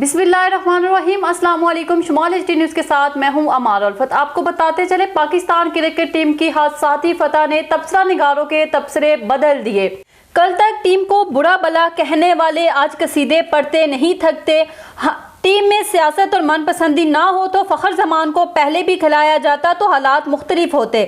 बिस्मिल्लाहिर्रहमानिर्रहीम। अस्सलाम वालेकुम। शुमाल एचडी न्यूज़ के साथ मैं हूं अमार उल्फत। आपको बताते चले, पाकिस्तान क्रिकेट टीम की हादसाती फतह ने तबसरा निगारों के तबसरे बदल दिए। कल तक टीम को बुरा भला कहने वाले आज कसीदे पढ़ते नहीं थकते। टीम में सियासत और मनपसंदी ना हो तो फ़खर जमान को पहले भी खिलाया जाता तो हालात मुख्तलिफ होते।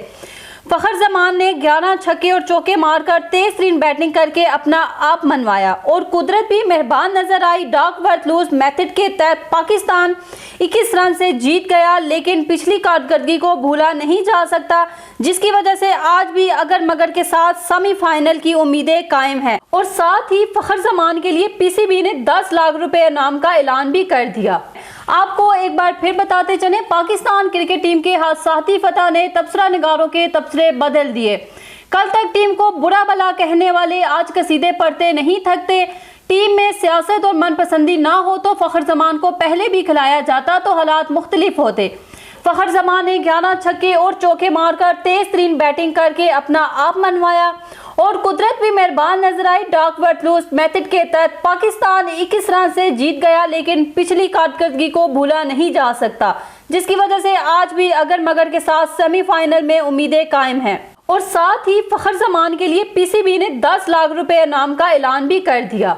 फ़खर जमान ने 11 छक्के और चौके मारकर तेज तरीन बैटिंग करके अपना आप मनवाया और कुदरत भी मेहरबान नजर आई। डॉक वर्थ लूज मेथड के तहत पाकिस्तान 21 रन से जीत गया, लेकिन पिछली कारकर्दगी को भूला नहीं जा सकता, जिसकी वजह से आज भी अगर मगर के साथ सेमीफाइनल की उम्मीदें कायम हैं। और साथ ही फ़खर जमान के लिए पीसीबी ने 10 लाख रुपए इनाम का ऐलान भी कर दिया। आपको एक बार फिर बताते चले, पाकिस्तान क्रिकेट टीम के हादसाती फतह ने तबसरा निगारों के तबसरे बदल दिए। कल तक टीम को बुरा भला कहने वाले आज कसीदे पढ़ते नहीं थकते। टीम में सियासत और मनपसंदी ना हो तो फ़खर जमान को पहले भी खिलाया जाता तो हालात मुख्तलिफ होते। फ़खर जमान ने 11 छक्के और चौके मारकर तेज तरीन बैटिंग करके अपना आप मनवाया और कुदरत भी मेहरबान नजर आई। डॉक वर्थ लूज मेथड के तहत पाकिस्तान 21 रन से जीत गया, लेकिन पिछली कारकर्दगी को भूला नहीं जा सकता, जिसकी वजह से आज भी अगर मगर के साथ सेमीफाइनल में उम्मीदें कायम हैं। और साथ ही फ़खर जमान के लिए पीसीबी ने 10 लाख रुपए इनाम का ऐलान भी कर दिया।